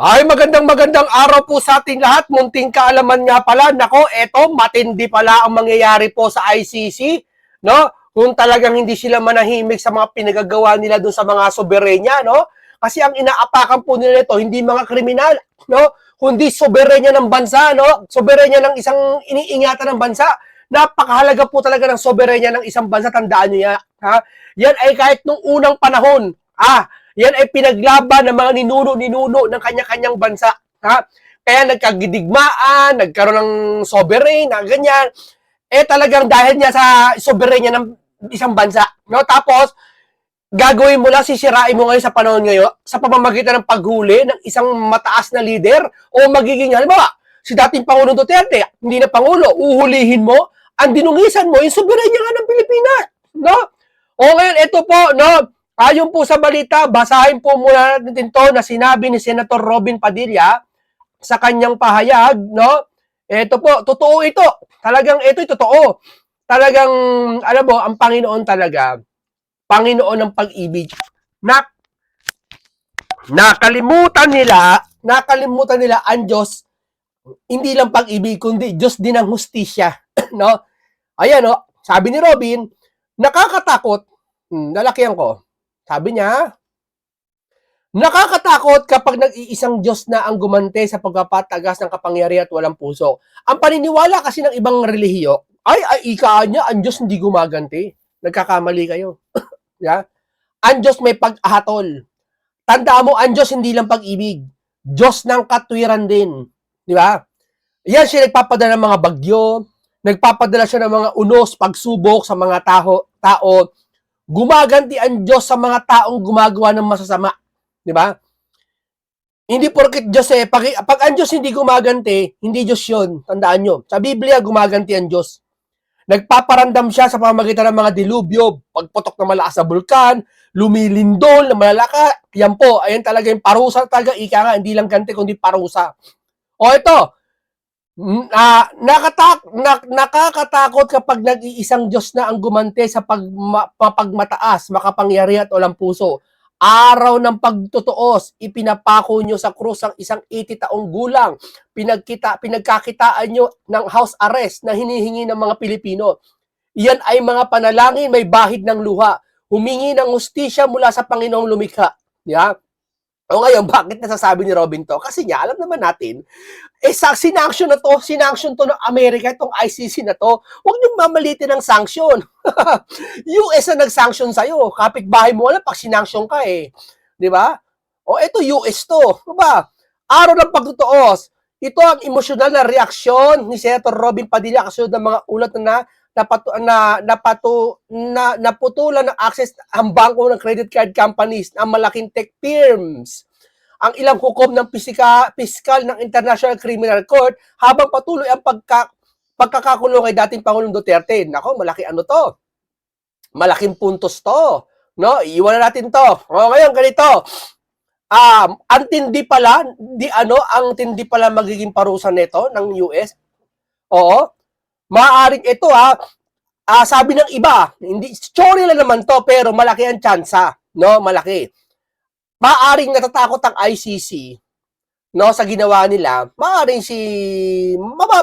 Ay, magandang araw po sa ating lahat. Munting kaalaman nga pala. Nako, eto, matindi pala ang mangyayari po sa ICC. No? Kung talagang hindi sila manahimik sa mga pinagagawa nila dun sa mga soberenya, no? Kasi ang inaapakan po nila ito, hindi mga kriminal, no? Kundi soberenya ng bansa, no? Soberenya ng isang iniingatan ng bansa. Napakahalaga po talaga ng soberenya ng isang bansa. Tandaan niyo yan. Ha? Yan ay kahit nung unang panahon, yan ay pinaglaban ng mga ninuno ng kanya-kanyang bansa. Ha? Kaya nagkagidigmaan, nagkaroon ng sovereign, na ganyan. Talagang dahil niya sa soberenya ng isang bansa. No? Tapos, gagawin mo lang, sisirain mo ngayon sa panahon ngayon sa pamamagitan ng paghuli ng isang mataas na leader o magiging, halimbawa, si dating Pangulong Duterte, hindi na Pangulo, uhulihin mo, ang dinungisan mo, yung soberenya nga ng Pilipinas. No? O ngayon, ito po, no? Ayon po sa balita, basahin po muna natin to na sinabi ni Senator Robin Padilla sa kanyang pahayag, no? Ito po, totoo ito. Talagang ito'y totoo. Talagang, alam mo, ang Panginoon talaga, Panginoon ng pag-ibig. Nakalimutan nila ang Diyos, hindi lang pag-ibig, kundi Diyos din ang hustisya. No? Ayan, no? Sabi ni Robin, nakakatakot, lalakihan ko, sabi niya, nakakatakot kapag nag-iisang Diyos na ang gumante sa pagpapatagas ng kapangyarihan at walang puso. Ang paniniwala kasi ng ibang relihiyo, ika niya, ang Diyos hindi gumaganti. Nagkakamali kayo. Yeah? Ang Diyos may pag-ahatol. Tandaan mo, ang Diyos hindi lang pag-ibig. Diyos ng katwiran din. Di ba? Yan siya nagpapadala ng mga bagyo, nagpapadala siya ng mga unos, pagsubok sa mga tao. Gumaganti ang Diyos sa mga taong gumagawa ng masasama. Di ba? Hindi porket Diyos pag ang Diyos hindi gumaganti, hindi Diyos yun. Tandaan nyo. Sa Biblia, gumaganti ang Diyos. Nagpaparandam siya sa pamamagitan ng mga dilubyo, pagputok ng malakas na bulkan, lumilindol na malalaka. Yan po, ayan talaga yung parusa talaga. Ika nga, hindi lang ganti, kundi parusa. O ito, nakakatakot kapag nag-iisang Diyos na ang gumante sa pagmataas, makapangyarihan at walang puso. Araw ng pagtutuos, ipinapako nyo sa krus ang isang 80 taong gulang. Pinagkakitaan nyo ng house arrest na hinihingi ng mga Pilipino. Iyan ay mga panalangin, may bahid ng luha. Humingi ng hustisya mula sa Panginoong lumikha. Yeah? O ngayon, bakit nasasabi ni Robin to? Kasi niya, alam naman natin, sinanction to ng Amerika, itong ICC na to. Huwag niyong mamalitin ng sanction. US na nag-sanction sa'yo. Kapitbahay mo wala, pag sinanction ka Di ba? O ito, US to. Diba? Araw ng pagtutuos. Ito ang emosyonal na reaksyon ni Senator Robin Padilla kasunod ng mga ulat na naputulan ng access ang bangko ng credit card companies ang malaking tech firms. Ang ilang hukom ng piskal ng International Criminal Court habang patuloy ang pagkakakulong kay dating Pangulong Duterte. Nako, malaki to. Malaking puntos to. No, iiwan na natin to. O ngayon ganito. Ang tindi pala magiging parusa nito ng US. Oo. Maaring ito sabi ng iba, hindi story lang naman to pero malaki ang tsansa, no? Malaki. Maaring natatakot ang ICC, no, sa ginawa nila. Maaring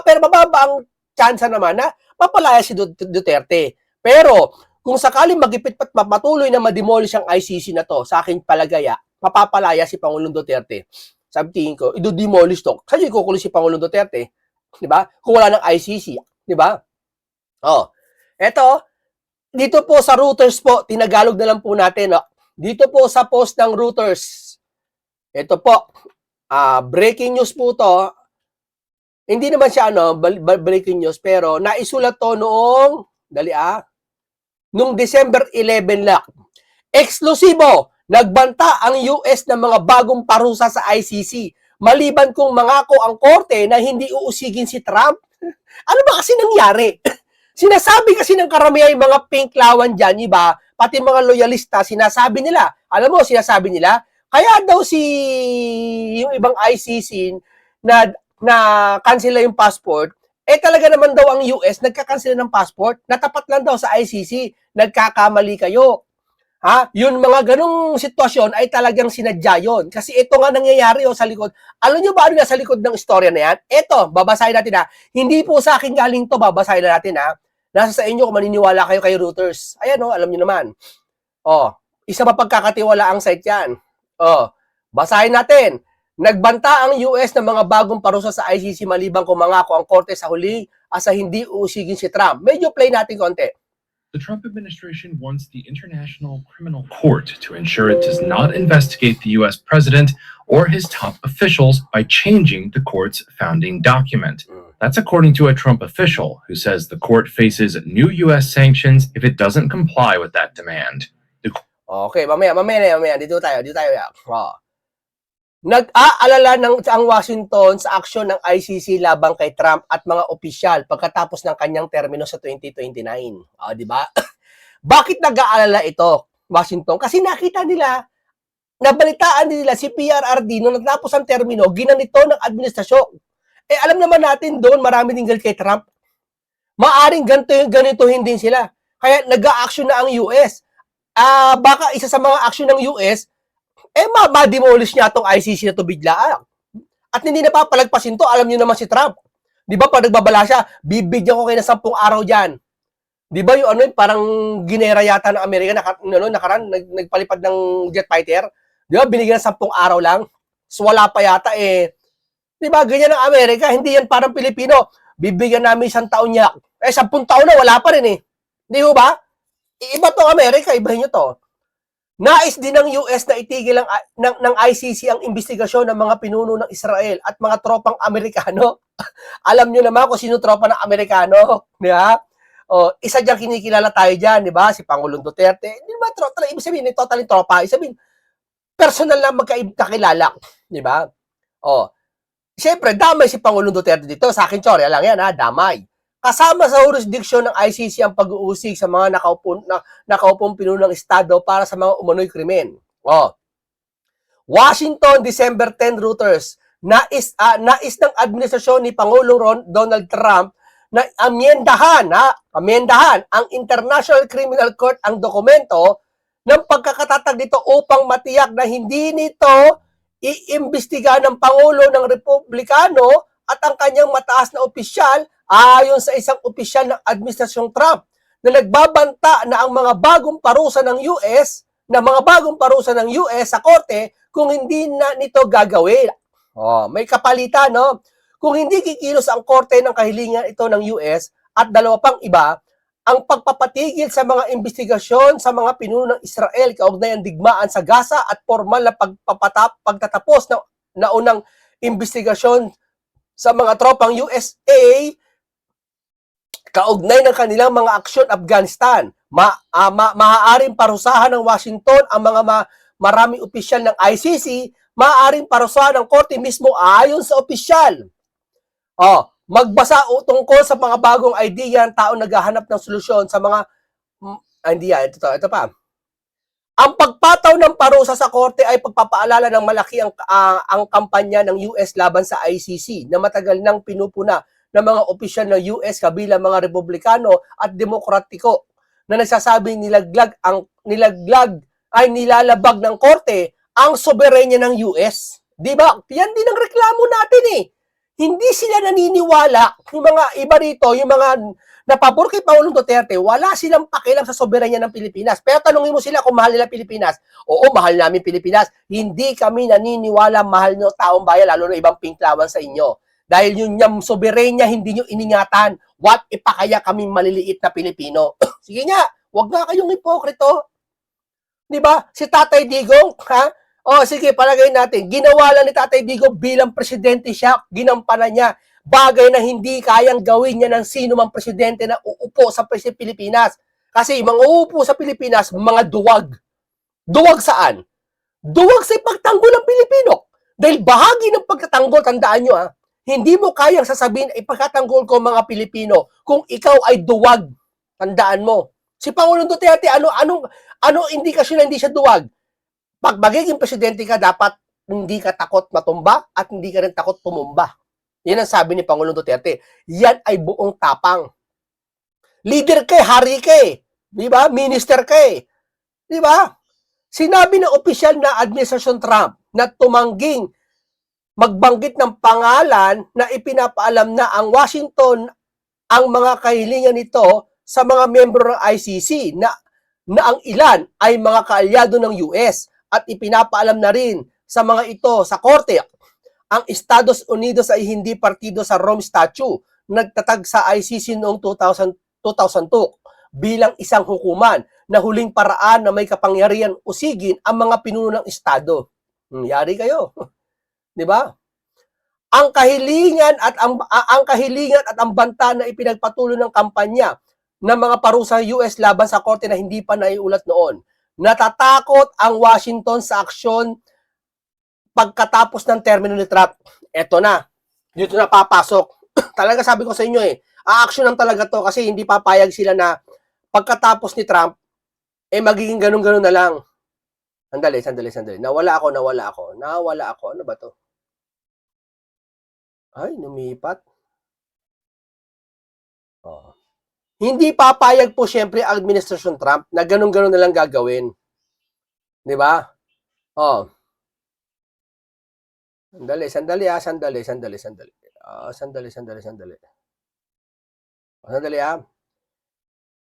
pero mababa ang tsansa naman na mapalaya si Duterte. Pero kung sakaling magipit pat mapatuloy na ma-demolish ang ICC na to, sa aking palagaya, mapapalaya si Pangulong Duterte. Sabi tingin ko, i-demolish to. Kasi kukulo si Pangulong Duterte, di ba? Kung wala ng ICC, di ba? Oh. Eto, dito po sa Reuters po, tinagalog na lang po natin, no? Dito po sa post ng Reuters. Ito po, breaking news po to. Hindi naman siya breaking news, pero naisulat to noong noong December 11 lang. Eksklusibo, nagbanta ang US ng mga bagong parusa sa ICC. Maliban kung mangako ang korte na hindi uusigin si Trump. Ano ba kasi nangyari? Sinasabi kasi ng karamihan yung mga pink lawan dyan, iba, pati mga loyalista, sinasabi nila, kaya daw yung ibang ICC na cancel yung passport, talaga naman daw ang US, nagka-cancel ng passport, natapat lang daw sa ICC, nagkakamali kayo. Yung mga ganong sitwasyon ay talagang sinadya yun. Kasi ito nga nangyayari sa likod. Alam nyo ba ano nasa likod ng istorya na yan? Ito, babasahin natin Hindi po sa akin galing to, babasahin na natin Nasa sa inyo kung maniniwala kayo kay Reuters. Ayan alam nyo naman. Isa mapagkakatiwala ang site yan. Basahin natin. Nagbanta ang US ng mga bagong parusa sa ICC maliban kung mangako ang korte sa huli sa hindi uusigin si Trump. Medyo play natin konti. The Trump administration wants the International Criminal Court to ensure it does not investigate the U.S. president or his top officials by changing the court's founding document. That's according to a Trump official who says the court faces new U.S. sanctions if it doesn't comply with that demand. Okay, mamaya. Dito tayo. Nag-aalala ang Washington sa aksyon ng ICC labang kay Trump at mga opisyal pagkatapos ng kanyang termino sa 2029. Di ba? Bakit nag-aalala ito, Washington? Kasi nakita nila, nabalitaan nila si PRRD nung natapos ang termino, ginanito ng administrasyon. Alam naman natin doon, marami din galit kay Trump. Maaring ganituhin din sila. Kaya nag-a-action na ang US. Baka isa sa mga action ng US, ma-demolish niya itong ICC na to biglaan. At hindi na papalagpasin to, alam niyo naman si Trump. Di ba, pag nagbabala siya, bibigyan ko kayo ng 10 araw dyan. Di ba, parang ginera yata ng Amerika, nakaraan, nagpalipad ng jet fighter. Di ba, binigyan ng 10 araw lang. So, wala pa yata Di ba, ganyan ang Amerika, hindi yan parang Pilipino. Bibigyan namin 1 taon niya. 10 taon na, wala pa rin Di ba? Iba to Amerika, ibahin nyo to. Nais din ng US na itigil ng ICC ang investigasyon ng mga pinuno ng Israel at mga tropang Amerikano. Alam nyo naman kung sino tropa ng Amerikano. Di ba? Isa dyan kinikilala tayo dyan, di ba? Si Pangulong Duterte. Di ba? Ibig sabihin, totally tropa. Ibig sabihin, personal lang magkakilala. Di ba? Siyempre, damay si Pangulong Duterte dito. Sa akin, sorry lang yan, damay. Kasama sa jurisdiction ng ICC ang pag-uusig sa mga nakaupong pinuno ng Estado para sa mga umano'y krimen. Washington, December 10, Reuters. Nais ng administrasyon ni Pangulong Donald Trump na amyendahan ang International Criminal Court ang dokumento ng pagkakatatag nito upang matiyak na hindi nito iimbestiga ng Pangulo ng Republikano at ang kanyang mataas na opisyal ayon sa isang opisyal ng Administrasyong Trump na nagbabanta na ang mga bagong parusa ng US sa korte kung hindi na nito gagawin. May kapalitan, no? Kung hindi kikilos ang korte ng kahilingan ito ng US at dalawa pang iba, ang pagpapatigil sa mga investigasyon sa mga pinuno ng Israel kaugnay ang digmaan sa Gaza at formal na pagtatapos ng naunang investigasyon sa mga tropang USA kaugnay ng kanilang mga aksyon Afghanistan. Maaaring parusahan ng Washington ang mga maraming opisyal ng ICC, maaaring parusahan ng korte mismo ayon sa opisyal. Magbasa tungkol sa mga bagong idea ng taong naghahanap ng solusyon sa mga ito pa. Ang pagpataw ng parusa sa korte ay pagpapaalala ng malaki ang kampanya ng US laban sa ICC na matagal nang pinupuna ng mga opisyal ng US kabilang mga Republikano at Demokratiko na nagsasabing nilalabag ng korte ang soberenya ng US. Di ba? Yan din ang reklamo natin Hindi sila naniniwala, yung mga iba rito, yung mga napabor kay Pangulong Duterte, wala silang pakialam sa soberanya ng Pilipinas. Pero tanungin mo sila kung mahal nila Pilipinas. Oo, mahal namin Pilipinas. Hindi kami naniniwala mahal nyo taong bayan, lalo na ibang pinklawan sa inyo. Dahil yung soberenya, hindi nyo iningatan. What if pa kaya kaming maliliit na Pilipino? Sige nga, wag nga kayong hipokrito. Di ba? Si Tatay Digong, sige, palagay natin. Ginawa lang ni Tatay Digong bilang presidente siya, ginampanan niya. Bagay na hindi kayang gawin niya ng sino mang presidente na uupo sa Pilipinas. Kasi mga uupo sa Pilipinas, mga duwag. Duwag saan? Duwag sa ipagtanggol ng Pilipino. Dahil bahagi ng pagtatanggol, tandaan nyo hindi mo kayang sasabihin, ipagtatanggol ko mga Pilipino kung ikaw ay duwag. Tandaan mo. Si Pangulong Duterte, ano indikasyon na hindi siya duwag? Pag magiging presidente ka, dapat hindi ka takot matumba at hindi ka rin takot tumumba. Yan ang sabi ni Pangulong Duterte. Yan ay buong tapang. Leader ka, hari ka, di ba? Minister ka. Di ba? Sinabi ng opisyal na Administrasyon Trump na tumangging magbanggit ng pangalan na ipinapaalam na ang Washington ang mga kahilingan nito sa mga miyembro ng ICC na ang ilan ay mga kaalyado ng US at ipinapaalam na rin sa mga ito sa korte. Ang Estados Unidos ay hindi partido sa Rome Statute, nagtatag sa ICC noong 2002 bilang isang hukuman na huling paraan na may kapangyarihan usigin ang mga pinuno ng Estado. Yari kayo. 'Di ba? Ang kahilingan at ang banta na ipinagpatuloy ng kampanya ng mga parusa US laban sa korte na hindi pa naiulat noon. Natatakot ang Washington sa aksyon pagkatapos ng termino ni Trump. Eto na. Dito na papasok. Talaga sabi ko sa inyo a-action lang talaga to kasi hindi papayag sila na pagkatapos ni Trump magiging ganun-ganun na lang. Sandali. Nawala ako. Ano ba to? Ay, lumipat. Oh. Hindi papayag po siyempre ang Administrasyon Trump na ganun-ganun na lang gagawin. 'Di ba? Oh. Sandali.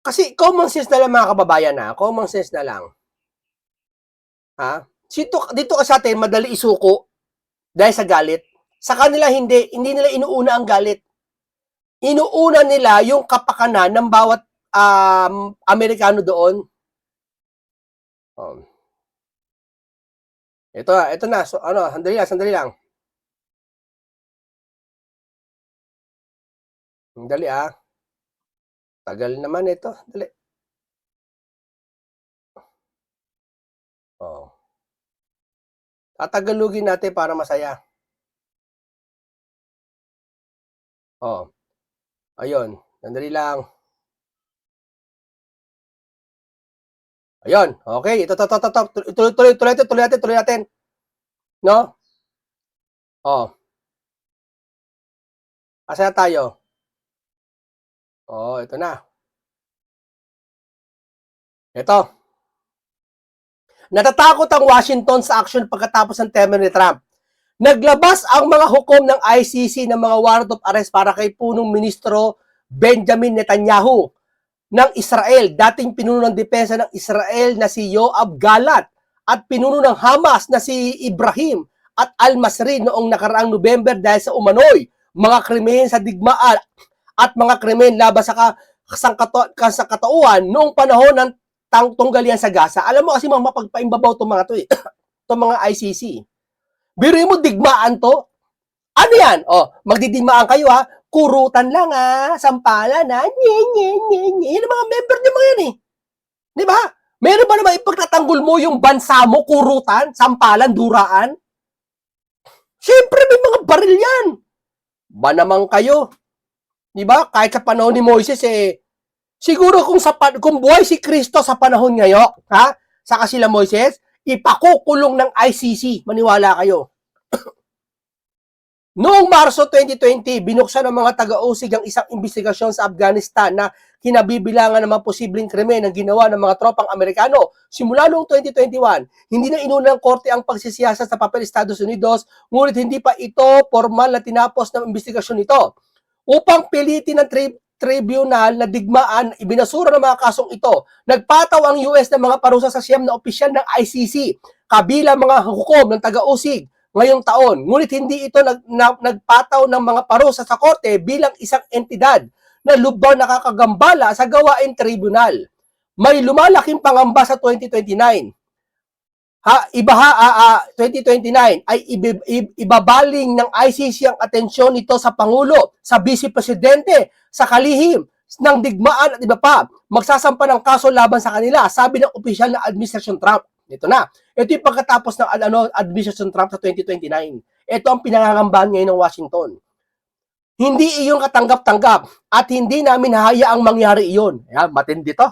Kasi common sense na lang mga kababayan common sense na lang. Dito ka sa atin madali isuko dahil sa galit. Sa kanila hindi nila inuuna ang galit. Inuuna nila yung kapakanan ng bawat Amerikano doon. Ito na. So, sandali lang. Sandali Tagal naman ito. Dali. Tatagalugin natin para masaya. Ayun. Sandali lang. Ayun. Okay. Ito. Tuloy natin. No? Asa na tayo? Ito na. Ito. Natatakot ang Washington sa aksyon pagkatapos ng termino ni Trump. Naglabas ang mga hukom ng ICC ng mga warrant of arrest para kay punong ministro Benjamin Netanyahu ng Israel, dating pinuno ng depensa ng Israel na si Yoav Gallant at pinuno ng Hamas na si Ibrahim at Al-Masri noong nakaraang November dahil sa umano'y mga krimen sa digmaan at mga krimen laban sa katauhan noong panahon ng tunggalian sa Gaza. Alam mo kasi mapagpaimbabaw itong mga to itong mga ICC. Biruin mo digmaan to. Ano yan? Magdidigmaan kayo kurutan lang sampalan Yan ang mga member niyo mga yan Di ba? Meron ba naman ipagtatanggol mo yung bansa mo, kurutan, sampalan, duraan? Siyempre may mga baril yan. Ba naman kayo? Di ba? Kahit sa panahon ni Moises siguro kung buhay si Kristo sa panahon ngayon, saka sila Moises, ipakukulong ng ICC. Maniwala kayo. Noong Marso 2020, binuksan ng mga taga-usig ang isang investigasyon sa Afghanistan na kinabibilangan ng mga posibleng krimen ang ginawa ng mga tropang Amerikano. Simula noong 2021, hindi na inuna ng korte ang pagsisiyasat sa papel Estados Unidos, ngunit hindi pa ito formal na tinapos ng investigasyon nito. Upang pilitin ng tribunal na digmaan, ibinasura ng mga kasong ito. Nagpataw ang US ng mga parusa sa siyam na opisyal ng ICC, kabilang mga hukom ng taga-usig ngayong taon. Ngunit hindi ito nagpataw ng mga parusa sa korte bilang isang entidad na lubhang nakakagambala sa gawain tribunal. May lumalaking pangamba sa 2029. 2029 ay ibabaling ng ICC ang atensyon nito sa Pangulo, sa Vice Presidente, sa kalihim ng digmaan at iba pa. Magsasampa ng kaso laban sa kanila, sabi ng opisyal na Administrasyon Trump. Ito na. Ito yung pagkatapos ng Administrasyon Trump sa 2029. Ito ang pinangangambahan ngayon ng Washington. Hindi iyon katanggap-tanggap at hindi namin hahayaang mangyari iyon. Matindi to.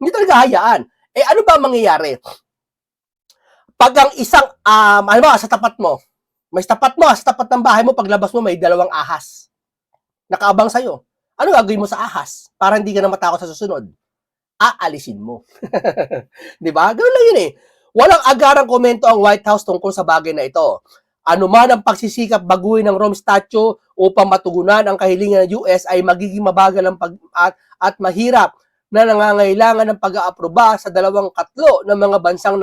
Hindi talaga hayaan. Ano ba mangyayari? Pag ang isang, sa tapat mo, sa tapat ng bahay mo, paglabas mo, may dalawang ahas. Nakaabang sa'yo. Ano gagawin mo sa ahas? Para hindi ka na matakot sa susunod. aalisin mo. Di ba? Ganun lang yun eh. Walang agarang komento ang White House tungkol sa bagay na ito. Ano man ang pagsisikap baguhin ng Rome Statute upang matugunan ang kahilingan ng US ay magiging mabagal ang at mahirap na nangangailangan ng pag-aaproba sa 2 ng mga bansang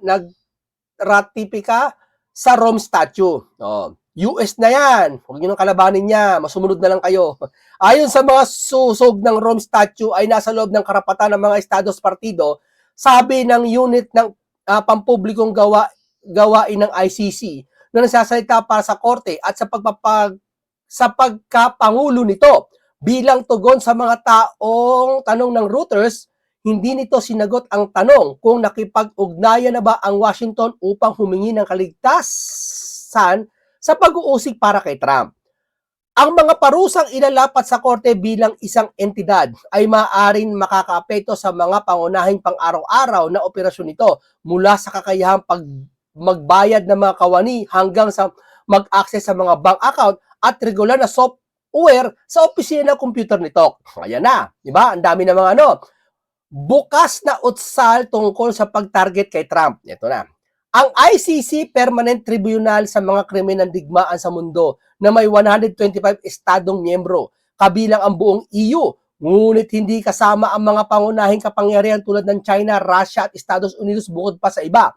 nagratipika sa Rome Statute. Oh, US na yan. Huwag nyo nang kalabanin niya. Masumunod na lang kayo. Ayon sa mga susog ng Rome Statute ay nasa loob ng karapatan ng mga Estados Partido, sabi ng unit ng pampublikong gawain ng ICC na nagsasalita para sa korte at sa pagkapangulo nito. Bilang tugon sa mga taong tanong ng Reuters, hindi nito sinagot ang tanong kung nakipag-ugnayan na ba ang Washington upang humingi ng kaligtasan sa pag-uusig para kay Trump. Ang mga parusang ilalapat sa korte bilang isang entidad ay maaaring makakaapekto sa mga pangunahing pang-araw-araw na operasyon nito mula sa kakayahang magbayad ng mga kawani hanggang sa mag-access sa mga bank account at regular na software sa opisina ng computer nito. Ayan na, di ba? Ang dami ng mga bukas na utsal tungkol sa pag-target kay Trump. Ito na. Ang ICC Permanent Tribunal sa mga krimen ng digmaan sa mundo na may 125 estadong miyembro, kabilang ang buong EU, ngunit hindi kasama ang mga pangunahing kapangyarihan tulad ng China, Russia at Estados Unidos bukod pa sa iba.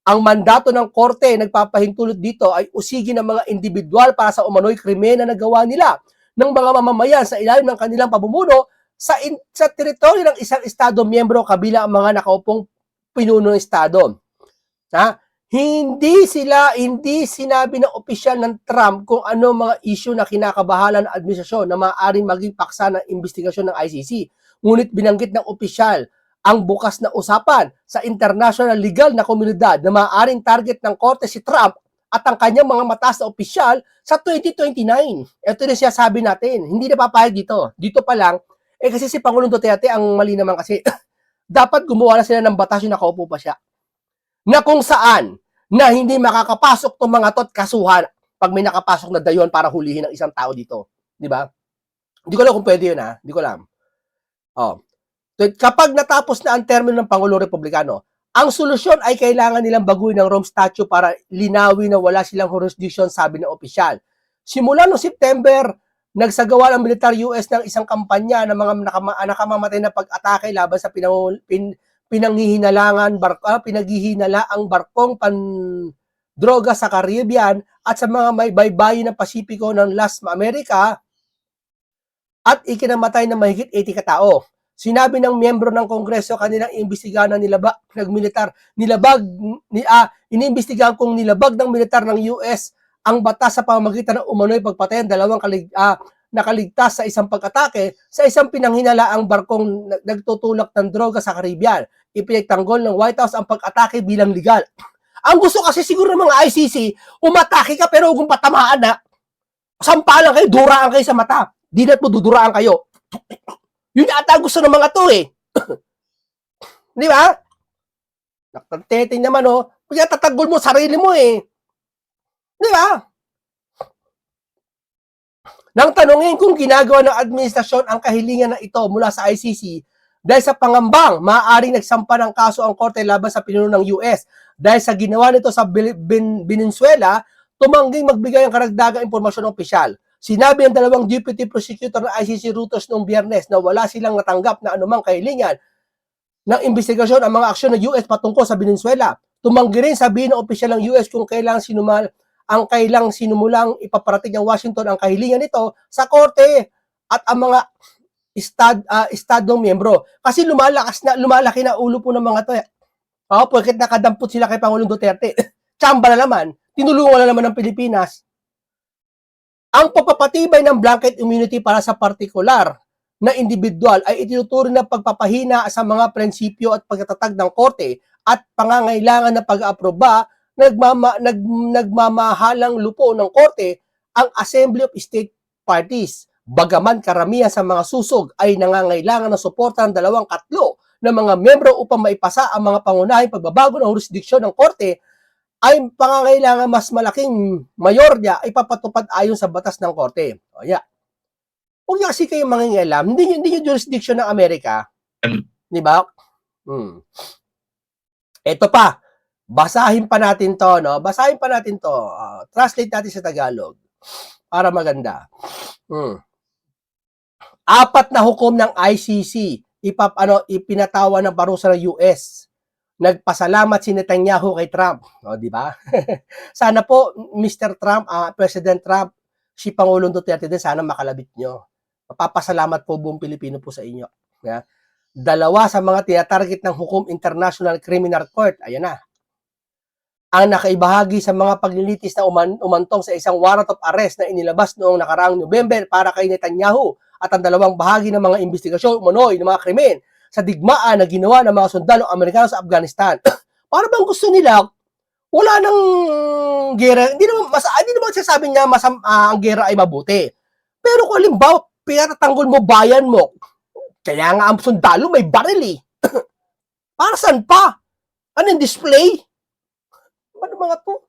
Ang mandato ng korte nagpapahintulot dito ay usigin ng mga individual para sa umano'y krimen na nagawa nila ng mga mamamayan sa ilalim ng kanilang pamumuno sa teritoryo ng isang estado miyembro kabilang ang mga nakaupong pinuno ng estado. Ha? Hindi sinabi ng opisyal ng Trump kung ano mga issue na kinakabahalan ng administrasyon na maaaring maging paksa ng investigasyon ng ICC. Ngunit binanggit ng opisyal ang bukas na usapan sa international legal na komunidad na maaaring target ng korte si Trump at ang kanyang mga mataas na opisyal sa 2029. Ito na siya sabi natin. Hindi na papayag dito. Dito pa lang, kasi si Pangulong Duterte ang mali naman kasi dapat gumawa na sila ng batas yung nakaupo pa siya. Na kung saan na hindi makakapasok tong mga tot kasuhan pag may nakapasok na dayon para hulihin ng isang tao dito. Di ba? Hindi ko alam kung pwede yun ha. Hindi ko alam. Oh. Kapag natapos na ang termino ng Pangulong Republikano, ang solusyon ay kailangan nilang baguhin ng Rome Statute para linawin na wala silang jurisdiction, sabi ng opisyal. Simula noong September, nagsagawa ng militar US ng isang kampanya ng mga nakamamatay na pag-atake laban sa pinanghihinalang barkong pandroga sa Caribbean at sa mga may baybayin ng Pasipiko ng Las America at ikinamatay ng mahigit 80 katao. Sinabi ng miyembro ng Kongreso kanilang iimbestigahan ng iniimbestigahan kung nilabag ng militar ng US ang batas sa pamamagitan ng umano'y pagpatay ng 2 nakaligtas sa isang pag-atake sa isang pinanghinalaang barkong nagtutulak ng droga sa Caribbean. Ipinagtanggol ng White House ang pag-atake bilang legal. Ang gusto kasi siguro ng mga ICC, umatake ka pero kung patamaan na, sampalan kayo, duraan kayo sa mata. Di na po duduraan kayo. Yun ata gusto ng mga to eh. Di ba? Nakateting naman kaya tatagol mo sarili mo eh. Di ba? Nang tanongin kung ginagawa ng administrasyon ang kahilingan na ito mula sa ICC dahil sa pangambang maaaring nagsampa ng kaso ang korte laban sa pinuno ng US dahil sa ginawa nito sa Venezuela, tumangging magbigay ng karagdagang impormasyon ng opisyal. Sinabi ng 2 deputy prosecutor ng ICC Reuters noong Biyernes na wala silang natanggap na anumang kahilingan ng investigasyon ang mga aksyon ng US patungkol sa Venezuela. Tumanggi rin sabihin ng opisyal ng US kung kailang sinumulang ipaparating ng Washington ang kahilingan nito sa korte at ang mga estadong miyembro. Kasi lumalaki na ulo po ng mga to. Porque nakadampot sila kay Pangulong Duterte. Tsamba na naman, tinulungan na naman ng Pilipinas. Ang papapatibay ng blanket immunity para sa partikular na individual ay itinuturing na pagpapahina sa mga prinsipyo at pagtatatag ng korte at pangangailangan na pag-aproba nagmamahalang lupo ng korte ang Assembly of State Parties. Bagaman karamihan sa mga susog ay nangangailangan ng suporta ng 2/3 ng mga membro upang maipasa ang mga pangunahing pagbabago ng jurisdiksyon ng korte, ay pangangailangan mas malaking mayorya ay papatupad ayon sa batas ng korte. O yeah. Huwag niya kasi kayong mangingialam. Hindi yung jurisdiction ng Amerika. Di ba? Ito pa, basahin pa natin to, no? Basahin pa natin to. Translate natin sa Tagalog para maganda. Apat na hukom ng ICC ipinatawa ng parusa ng US. Nagpasalamat si Netanyahu kay Trump. O, di ba? Sana po, Mr. Trump, President Trump, si Pangulong Duterte din, sana makalabit nyo. Papasalamat po buong Pilipino po sa inyo. Yeah. Dalawa sa mga tinatarget ng Hukom International Criminal Court, ayan na, ang nakaibahagi sa mga paglilitis na umantong sa isang warrant of arrest na inilabas noong nakaraang November para kay Netanyahu at ang dalawang bahagi ng mga investigasyon umano'y ng mga krimen sa digmaan na ginawa ng mga sundalong Amerikano sa Afghanistan. Para bang gusto nila, wala nang gera, hindi naman sasabi niya ang gera ay mabuti. Pero kung halimbawa, pinatatanggol mo bayan mo, kaya nga ang sundalo may baril eh. Para saan pa? Anong display? Ano mga to?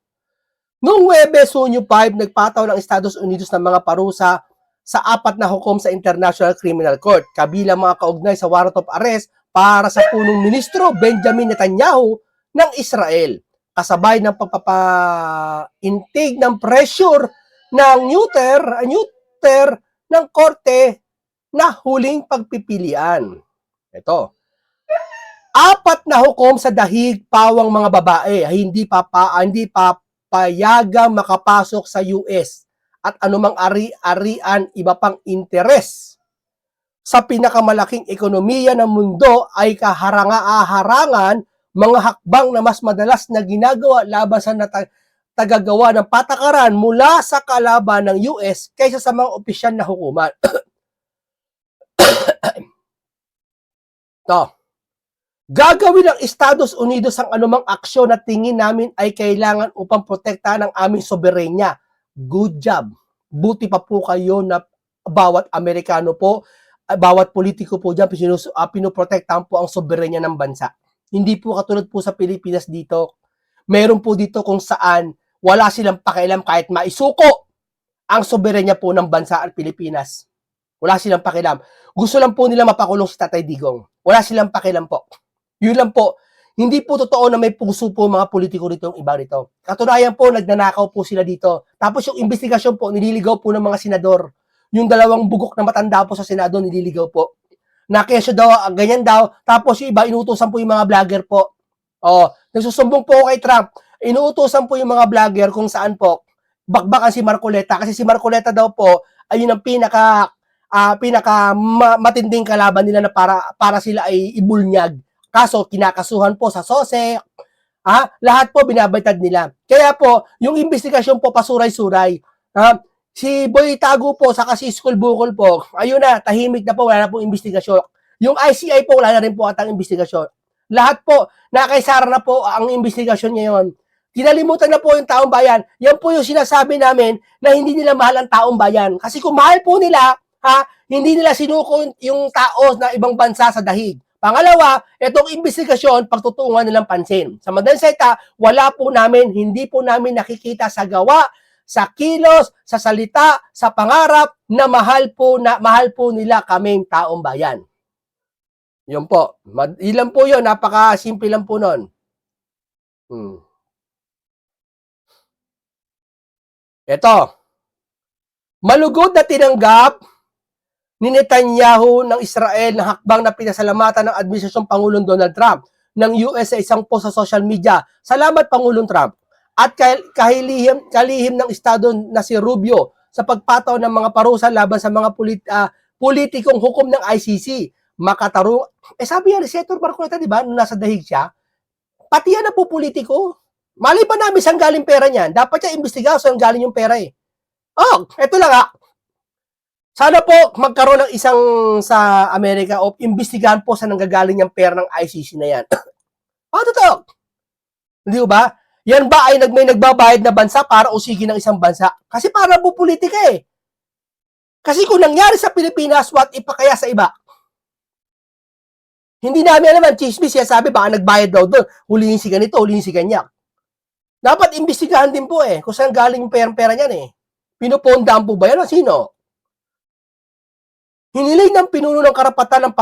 Noong Webes, Hunyo 5, nagpataw ng Estados Unidos ng mga parusa sa apat na hukom sa International Criminal Court, kabilang mga kaugnay sa warrant of arrest para sa punong ministro Benjamin Netanyahu ng Israel, kasabay ng pagpapaintig ng pressure ng neuter ng korte na huling pagpipilian. Ito, apat na hukom sa dahig pawang mga babae hindi papayagang makapasok sa US at anumang ari-arian iba pang interes sa pinakamalaking ekonomiya ng mundo ay kaharanga-harangan mga hakbang na mas madalas na ginagawa laban sa tagagawa ng patakaran mula sa kalaban ng US kaysa sa mga opisyal na hukuman. To. Gagawin ng Estados Unidos ang anumang aksyon na tingin namin ay kailangan upang protektahan ang aming soberenya. Good job. Buti pa po kayo na bawat Amerikano po, bawat politiko po dyan, pinoprotektahan po ang soberenya ng bansa. Hindi po katulad po sa Pilipinas dito. Meron po dito kung saan wala silang pakialam kahit maisuko ang soberenya po ng bansa at Pilipinas. Wala silang pakialam. Gusto lang po nila mapakulong si Tatay Digong. Wala silang pakialam po. Yun lang po. Hindi po totoo na may puso po mga politiko rito yung iba rito. Katunayan po, nagnanakaw po sila dito. Tapos yung investigasyon po, nililigaw po ng mga senador. Yung dalawang bugok na matanda po sa Senado, nililigaw po. Na kesyo daw, ganyan daw. Tapos yung iba, inuutosan po yung mga vlogger po. Nagsusumbong po kay Trump. Inuutosan po yung mga vlogger kung saan po bakbakan si Marcoleta. Kasi si Marcoleta daw po, ayun ang pinaka matinding kalaban nila na para sila ay ibunyag. Kaso, kinakasuhan po sa SOSE, lahat po binabaytad nila. Kaya po, yung investigasyon po pasuray-suray. Si Boy Tago po, saka si School Bukol po, ayun na, tahimik na po, wala na pong investigasyon. Yung ICI po, wala na rin po atang investigasyon. Lahat po, nakaisara na po ang investigasyon ngayon. Kinalimutan na po yung taong bayan. Yan po yung sinasabi namin na hindi nila mahal ang taong bayan. Kasi kung mahal po nila, hindi nila sinuko yung tao na ibang bansa sa dahig. Pangalawa, itong investigasyon, pagtutungan nilang pansin. Sa madaling salita, hindi po namin nakikita sa gawa, sa kilos, sa salita, sa pangarap, na mahal po nila kaming taong bayan. Yun po. Ilan po yun, napaka-simple lang po nun. Ito, malugod na tinanggap ni Netanyahu ng Israel na hakbang na pinasalamatan ng Administrasyong Pangulong Donald Trump ng US sa isang post sa social media. Salamat Pangulong Trump. At kalihim ng Estado na si Rubio sa pagpataw ng mga parusa laban sa mga politikong hukom ng ICC. Makatarong, sabi nga ni Senator Marcoleta, di ba, nung nasa dahig siya, pati yan na po politiko. Mali ba namin saan galing pera niyan? Dapat siya imbestigahan saan galing yung pera eh. Eto lang sana po magkaroon ng isang sa Amerika o imbestigahan po saan nanggagaling yung pera ng ICC na yan. Totoo. Hindi ba? Yan ba ay may nagbabayad na bansa para usigin ng isang bansa? Kasi para po politika eh. Kasi kung nangyari sa Pilipinas, what if pa kaya sa iba? Hindi namin alam, chismis siya sabi, baka nagbayad daw doon. Hulihin si ganito, hulihin si ganyan. Dapat imbestigahan din po eh, kung saan galing yung pera niyan eh. Pinupondaan po ba yan o sino? Hinilay ng pinuno ng karapatan ng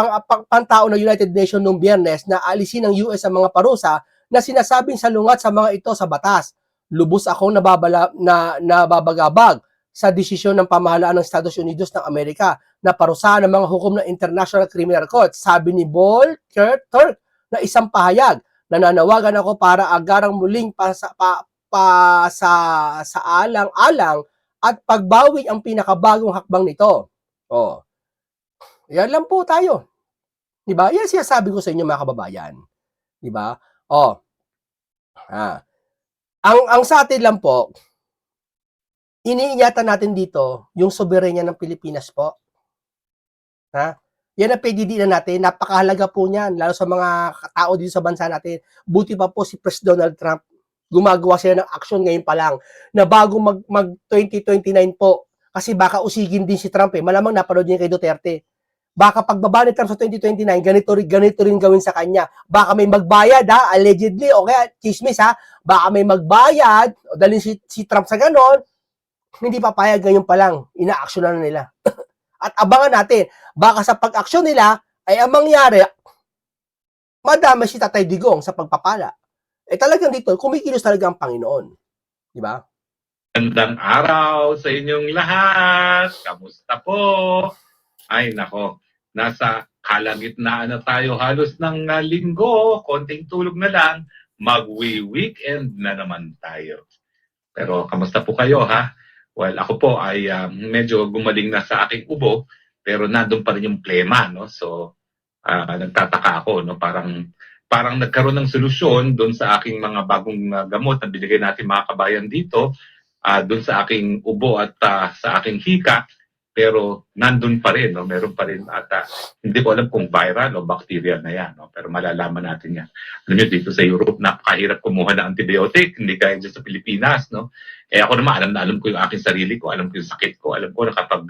pantao ng United Nations noong Biyernes na alisin ng US ang mga parusa na sinasabing salungat sa mga ito sa batas. Lubos akong nababagabag sa desisyon ng pamahalaan ng Estados Unidos ng Amerika na parusahan ng mga hukom ng International Criminal Court, sabi ni Volker Turk na isang pahayag. Nananawagan ako para agarang muling sa alang-alang at pagbawi ang pinakabagong hakbang nito. Oh. Yan lang po tayo. 'Di ba? Yan sinasabi ko sa inyo mga kababayan. 'Di ba? Oh. Ang sa atin lang po, iniingatan natin dito yung soberenya ng Pilipinas po. Ha? Yan ang pagdidiinan natin. Napakahalaga po niyan, lalo sa mga tao dito sa bansa natin. Buti pa po si President Donald Trump, gumagawa sila ng aksyon ngayon pa lang, na bago mag 2029 po, kasi baka usigin din si Trump eh. Malamang napanood niya kay Duterte. Baka pagbaba ni Trump sa 2029, ganito rin gawin sa kanya. Baka may magbayad ha, allegedly, o kaya chismis ha, baka may magbayad, o dalhin si Trump sa ganon, hindi papayag ngayon pa lang, ina-actionan na nila. At abangan natin, baka sa pag-aksyon nila, ay ang mangyari, madami si Tatay Digong sa pagpapala. Talagang dito, kumikilos talaga ang Panginoon. Di ba? Magandang araw sa inyong lahat. Kamusta po? Ay nako, nasa kalagitnaan na tayo halos ng linggo. Konting tulog na lang. Magwi-weekend na naman tayo. Pero kamusta po kayo ha? Well, ako po ay medyo gumaling na sa aking ubo. Pero nandun pa rin yung plema. No? So, nagtataka ako. No? Parang nagkaroon ng solusyon doon sa aking mga bagong gamot na binigay natin mga kabayan dito. Doon sa aking ubo at sa aking hika, pero nandun pa rin, no? Meron pa rin at hindi ko alam kung viral o bacterial na yan, no? Pero malalaman natin yan. Alam nyo, dito sa Europe, napakahirap kumuha ng antibiotic, hindi kaya dyan sa Pilipinas, no? Ako naman, alam ko yung aking sarili ko, alam ko yung sakit ko, alam ko na kapag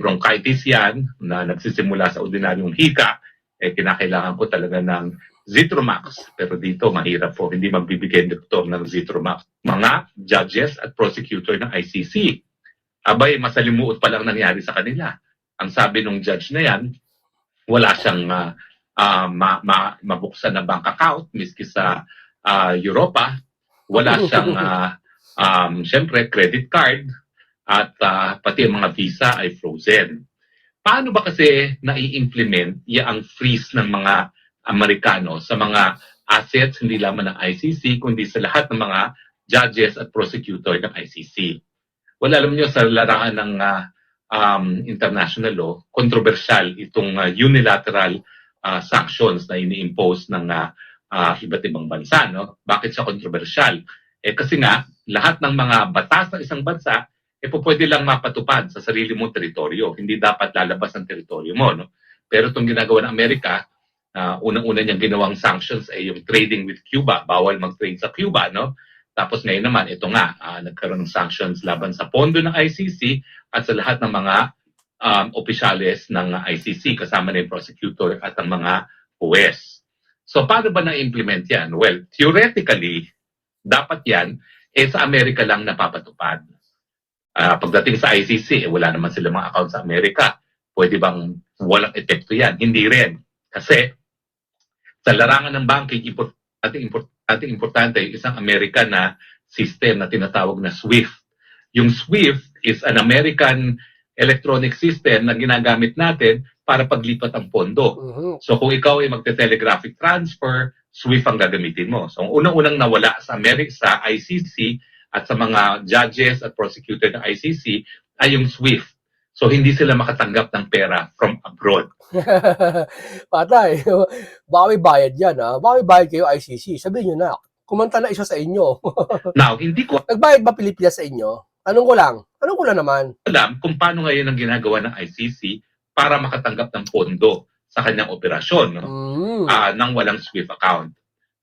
bronchitis yan, na nagsisimula sa ordinaryong hika, kinakailangan ko talaga ng Zithromax. Pero dito, mahirap po. Hindi magbibigay ng doktor ng Zithromax. Mga judges at prosecutor ng ICC. Abay, masalimuot pa lang nangyari sa kanila. Ang sabi ng judge na yan, wala siyang mabuksan na bank account, miski sa Europa. Wala siyang, syempre, credit card. At pati ang mga visa ay frozen. Paano ba kasi nai-implement ang freeze ng mga Amerikano sa mga assets, hindi lamang ng ICC, kundi sa lahat ng mga judges at prosecutor ng ICC? Well, alam niyo, sa larangan ng international law, kontrobersyal itong unilateral sanctions na ini-impose ng iba't ibang bansa. No? Bakit siya kontrobersyal? Kasi nga, lahat ng mga batas ng isang bansa, pwede lang mapatupad sa sarili mong teritoryo. Hindi dapat lalabas ang teritoryo mo. No? Pero itong ginagawa ng Amerika, unang-una niyang ginawang sanctions ay yung trading with Cuba. Bawal mag-trade sa Cuba, no? Tapos ngayon naman, ito nga, nagkaroon ng sanctions laban sa pondo ng ICC at sa lahat ng mga opisyales ng ICC, kasama na yung prosecutor at ang mga huwes. So, paano ba na-implement yan? Well, theoretically, dapat yan, sa Amerika lang napapatupad. Pagdating sa ICC, wala naman sila mga account sa Amerika. Pwede bang walang epekto yan? Hindi rin. Kasi, sa larangan ng banking, ating importante yung isang American na system na tinatawag na SWIFT. Yung SWIFT is an American electronic system na ginagamit natin para paglipat ang pondo. So kung ikaw ay magte-telegraphic transfer, SWIFT ang gagamitin mo. So unang-unang nawala sa sa ICC at sa mga judges at prosecutor ng ICC ay yung SWIFT. So hindi sila makatanggap ng pera from abroad. Patay. Baka may bayad yan, ha? Baka may bayad kayo ICC. Sabihin nyo na, kumanta na isa sa inyo. Now, hindi ko Nagbayad ba Pilipinas sa inyo? Tanong ko lang naman. alam kung paano ngayon ang ginagawa ng ICC para makatanggap ng pondo sa kanyang operasyon, no? Nang walang SWIFT account.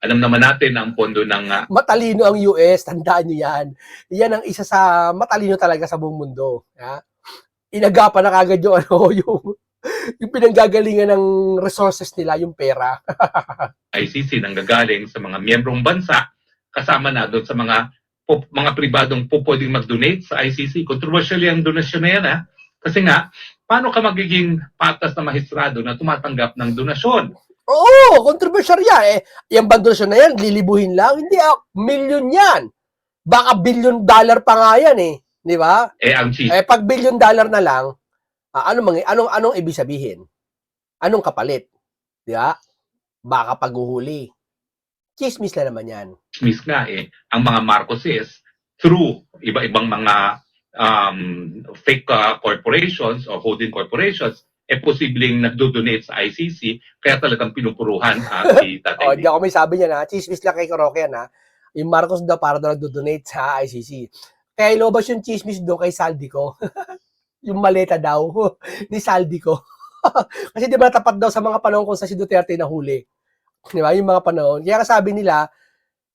Alam naman natin na ang pondo ng... Matalino ang US, tandaan nyo yan. Yan ang isa sa matalino talaga sa buong mundo. Ha? Inagapan na kagad yung, yung pinanggagalingan ng resources nila, yung pera. ICC nang gagaling sa mga miyembrong bansa, kasama na doon sa mga pribadong pwedeng mag-donate sa ICC. Controversial yung donasyon na yan, ha? Kasi nga, paano ka magiging patas na maestrado na tumatanggap ng donasyon? Oo, controversial yan. Yung bandosyon na yan, lilibuhin lang. Hindi, milyon yan. Baka $1 billion pa nga yan eh. Di ba? Ang Pag $1 billion na lang, anong ibig sabihin? Anong kapalit? Di ba? Baka paghuhuli. Chismis na naman yan. chismis nga ang mga Marcoses through iba-ibang mga fake corporations o holding corporations, posibleng nagdo-donate sa ICC, kaya talagang pinupuruhan si Tatay Di ako may sabi niya na, chismis lang kay Roque yan ha. Yung Marcos daw para daw nagdo-donate sa ICC. Kaya ilobas yung chismis doon kay Saldico. Yung maleta daw ni Saldico. Kasi di ba tapat daw sa mga panahon kung sa si Duterte nahuli. Di ba? Yung mga panahon. Kaya sabi nila,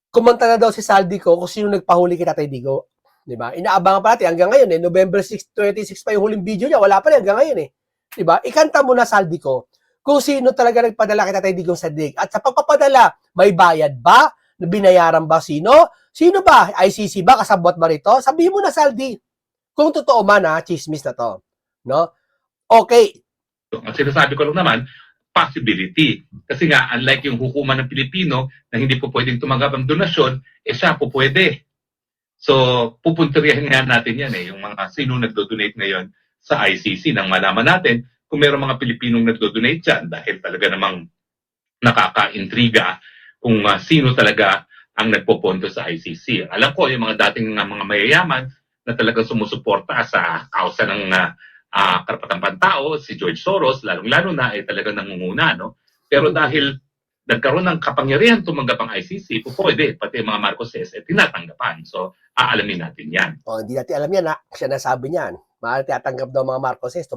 kumanta na daw si Saldico kung sino nagpahuli kay Tatay Digo. Di ba? Inaabangan pa natin hanggang ngayon November 6, 26 pa yung huling video niya. Wala pa rin hanggang ngayon Di ba? Ikanta mo na Saldico kung sino talaga nagpadala kay Tatay Digong sa dig. At sa pagpapadala, may bayad ba? Binayaran ba sino? Sino ba? ICC ba? Kasabot ba rito? Sabihin mo na, Saldi. Kung totoo man chismis na to. No? Okay. Ang sinasabi ko lang naman, possibility. Kasi nga, unlike yung hukuman ng Pilipino na hindi po pwedeng tumanggap ng donasyon, siya po pwede. So, pupunteriyahin nga natin yan yung mga sino nagdo-donate ngayon sa ICC nang malaman natin kung mayroong mga Pilipinong nagdo-donate dyan dahil talaga namang nakaka-intriga kung sino talaga ang nagpoponto sa ICC. Alam ko, yung mga dating mga mayayaman na talagang sumusuporta sa kausa ng karapatang pantao, si George Soros, lalong-lalo na talagang nangunguna. No? Pero dahil nagkaroon ng kapangyarihan tumanggap ang ICC, pwede, pati mga Marcoses, tinatanggapan. So, aalamin natin yan. Hindi natin alam yan siya nasabi niyan. Maaari tinatanggap daw mga Marcoses,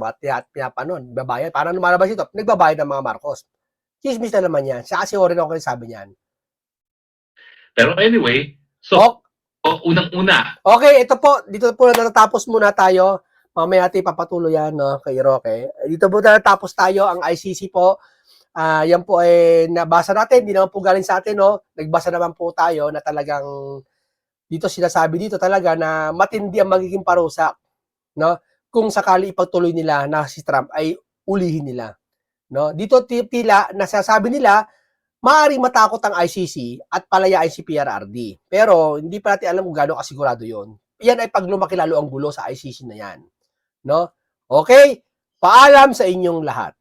pinapanon, babayad. Parang lumalabas ito, nagbabayad ng mga Marcos. Chismis na naman yan. Siya kasi rin ako sabi niyan. Pero anyway, so, unang-una. Okay, ito po, dito po natatapos muna tayo. Mamaya natin papatuloy yan, no, kay Roque. Dito po natatapos tayo ang ICC po. Yan po nabasa natin, hindi naman po galing sa atin, no? Nagbasa naman po tayo na talagang dito sinasabi dito talaga na matindi ang magiging parusa, no? Kung sakali ipagtuloy nila na si Trump ay ulihin nila, no? Dito tila nasasabi nila maaaring matakot ang ICC at palayain si PRRD. Pero hindi pa natin alam kung gaano kasigurado 'yon. Yan ay pag lumaki lalo ang gulo sa ICC na yan, no? Okay? Paalam sa inyong lahat.